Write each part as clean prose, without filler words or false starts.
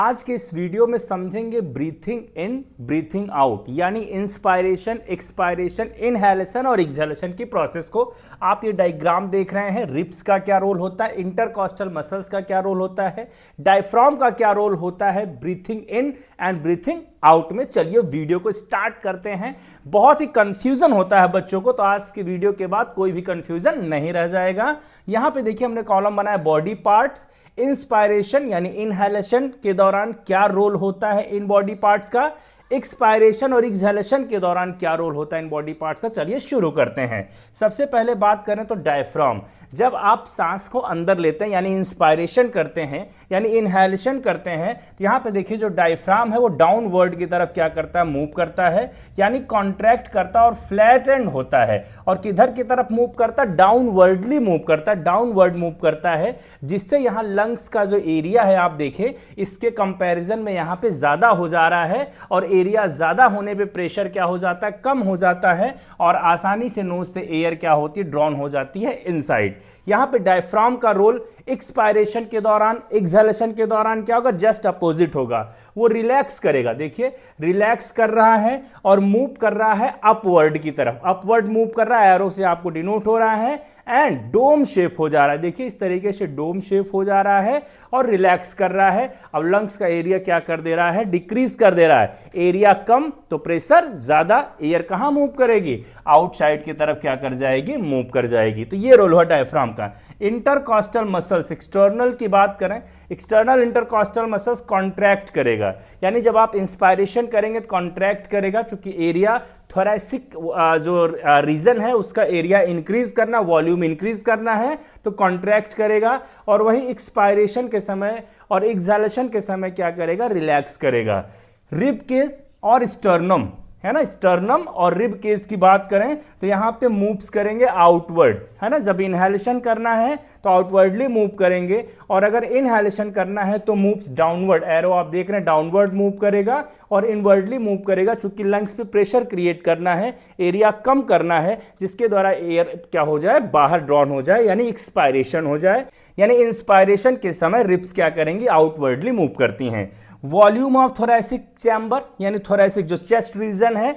आज के इस वीडियो में समझेंगे ब्रीथिंग इन ब्रीथिंग आउट यानी इंस्पायरेशन, एक्सपायरेशन, इनहेलेशन और एक्सहेलेशन की प्रोसेस को। आप ये डायग्राम देख रहे हैं, रिब्स का क्या रोल होता है, इंटरकॉस्टल मसल्स का क्या रोल होता है, डायफ्राम का क्या रोल होता है breathing in and breathing out में। चलिए वीडियो को स्टार्ट करते हैं। बहुत ही कंफ्यूजन होता है बच्चों को, तो आज की वीडियो के बाद कोई भी कंफ्यूजन नहीं रह जाएगा। यहां पे देखिए हमने कॉलम बनाया बॉडी पार्ट्स। इंस्पायरेशन यानी इनहेलेशन के दौरान क्या रोल होता है इन बॉडी पार्ट्स का, एक्सपायरेशन और एक्सहेलेशन के दौरान क्या रोल होता है इन बॉडी पार्ट्स का। चलिए शुरू करते हैं। सबसे पहले बात करें तो डायफ्राम। जब आप सांस को अंदर लेते हैं यानी इंस्पायरेशन करते हैं यानी इनहेलेशन करते हैं, तो यहां पे देखिए जो डायफ्राम है वो डाउनवर्ड की तरफ क्या करता है, मूव करता है, यानी कॉन्ट्रैक्ट करता है और फ्लैट एंड होता है। और किधर की तरफ मूव करता है, डाउनवर्डली मूव करता है, डाउनवर्ड मूव करता है, जिससे यहां लंग्स का जो एरिया है आप देखें इसके कंपैरिजन में यहां पे ज्यादा हो जा रहा है। और एरिया ज्यादा होने पे प्रेशर क्या हो जाता है, कम हो जाता है, और आसानी से नोज से एयर क्या होती है, ड्रॉन हो जाती है इनसाइड। यहां पे डायफ्राम का रोल एक्सपायरेशन के दौरान, एक्सहेलेशन के दौरान क्या होगा, जस्ट अपोजिट होगा। वो रिलैक्स करेगा, देखिए रिलैक्स कर रहा है और मूव कर रहा है अपवर्ड की तरफ, अपवर्ड मूव कर रहा है, एरो से आपको डिनोट हो रहा है, एंड डोम शेप हो जा रहा है। देखिए इस तरीके से डोम शेप हो जा रहा है और रिलैक्स कर रहा है। अब लंग्स का एरिया क्या कर दे रहा है, डिक्रीज कर दे रहा है। एरिया कम तो प्रेशर ज्यादा, एयर कहां मूव करेगी, आउटसाइड की तरफ क्या कर जाएगी, मूव कर जाएगी। तो ये रोल हुआ डायफ्राम का। इंटरकॉस्टल मसल्स, एक्सटर्नल की बात करें, एक्सटर्नल इंटरकॉस्टल मसल्स कॉन्ट्रैक्ट करेगा, यानी जब आप इंस्पायरेशन करेंगे तो कॉन्ट्रैक्ट करेगा, चूंकि एरिया थोरैसिक जो रीजन है उसका एरिया इंक्रीज करना, वॉल्यूम इंक्रीज करना है तो कॉन्ट्रैक्ट करेगा। और वही एक्सपायरेशन के समय और एक्सहेलेशन के समय क्या करेगा, रिलैक्स करेगा। रिब केस और स्टर्नम है ना, स्टर्नम और रिब केस की बात करें तो यहां पे मूव्स करेंगे आउटवर्ड, है ना। जब इनहेलेशन करना है तो आउटवर्डली मूव करेंगे, और अगर इनहेलेशन करना है तो मूव्स डाउनवर्ड। एरो आप देख रहे हैं डाउनवर्ड मूव करेगा और इनवर्डली मूव करेगा, चूंकि लंग्स पे प्रेशर क्रिएट करना है, एरिया कम करना है, जिसके द्वारा एयर क्या हो जाए, बाहर ड्रॉन हो जाए, यानी एक्सपायरेशन हो जाए। यानी इंस्पायरेशन के समय रिब्स क्या करेंगी, आउटवर्डली मूव करती हैं। वॉल्यूम ऑफ थोरैसिक चैम्बर यानी थोरैसिक जो चेस्ट रीजन है,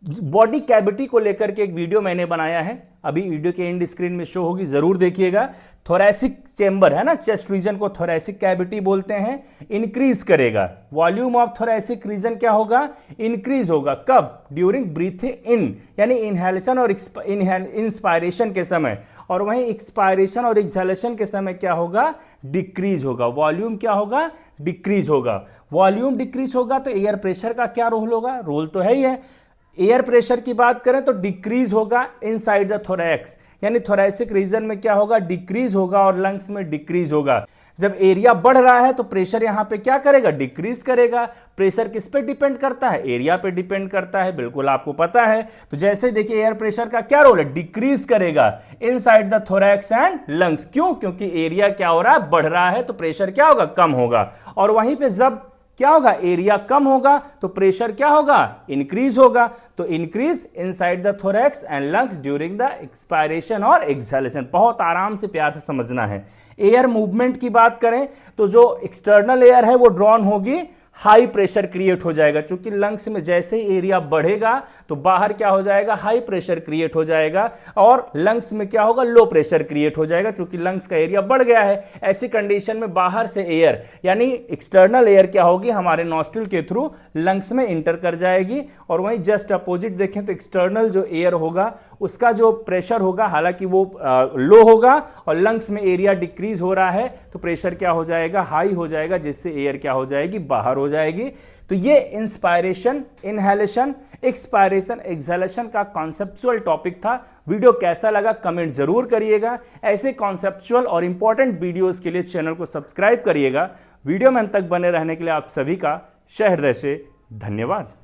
बॉडी कैविटी को लेकर के एक वीडियो मैंने बनाया है, अभी वीडियो के एंड स्क्रीन में शो होगी, जरूर देखिएगा। थोरैसिक चेंबर है ना, चेस्ट रीजन को थोरैसिक कैविटी बोलते हैं, इंक्रीज करेगा। वॉल्यूम ऑफ थोरैसिक रीजन क्या होगा, इंक्रीज होगा। कब, ड्यूरिंग ब्रीथिंग इन यानी इनहेलेशन और इंस्पायरेशन के समय, और वहीं एक्सपायरेशन और एक्सहेलेशन के समय क्या होगा, डिक्रीज होगा। वॉल्यूम क्या होगा, डिक्रीज होगा। वॉल्यूम डिक्रीज होगा तो एयर प्रेशर का क्या रोल होगा, रोल तो है ही है। एयर प्रेशर की बात करें तो डिक्रीज होगा इनसाइड द थोरैक्स, यानी थोरैसिक रीजन में क्या होगा, डिक्रीज होगा, और लंग्स में डिक्रीज होगा। जब एरिया बढ़ रहा है तो प्रेशर यहां पे क्या करेगा, डिक्रीज करेगा। प्रेशर किस पे डिपेंड करता है, एरिया पे डिपेंड करता है, बिल्कुल आपको पता है। तो जैसे देखिए एयर प्रेशर का क्या रोल है, डिक्रीज करेगा inside the thorax and lungs. क्यों, क्योंकि एरिया क्या हो रहा है, बढ़ रहा है, तो प्रेशर क्या होगा, कम होगा। और वहीं पे जब क्या होगा, एरिया कम होगा तो प्रेशर क्या होगा, इंक्रीज होगा। तो increase inside the thorax and lungs during the expiration और एक्सहेलेशन। बहुत आराम से प्यार से समझना है। एयर मूवमेंट की बात करें तो जो एक्सटर्नल एयर है वो ड्रॉन होगी, हाई प्रेशर क्रिएट हो जाएगा, क्योंकि लंग्स में जैसे ही एरिया बढ़ेगा तो बाहर क्या हो जाएगा, हाई प्रेशर क्रिएट हो जाएगा, और लंग्स में क्या होगा, लो प्रेशर क्रिएट हो जाएगा, क्योंकि लंग्स का एरिया बढ़ गया है। ऐसी कंडीशन में बाहर से एयर यानी एक्सटर्नल एयर क्या होगी, हमारे नॉस्ट्रिल के थ्रू लंग्स में इंटर कर जाएगी। और वहीं जस्ट अपोजिट देखें तो एक्सटर्नल जो एयर होगा उसका जो प्रेशर होगा, हालांकि वो लो होगा, और लंग्स में एरिया डिक्रीज हो रहा है तो प्रेशर क्या हो जाएगा, हाई हो जाएगा, जिससे एयर क्या हो जाएगी, बाहर हो जाएगी। तो ये इंस्पायरेशन, इनहेलेशन, एक्सपायरेशन, एक्सहेलेशन का कॉन्सेप्चुअल टॉपिक था। वीडियो कैसा लगा कमेंट जरूर करिएगा। ऐसे कॉन्सेप्चुअल और इंपॉर्टेंट वीडियोस के लिए चैनल को सब्सक्राइब करिएगा। वीडियो में अंत तक बने रहने के लिए आप सभी का सहृदय से धन्यवाद।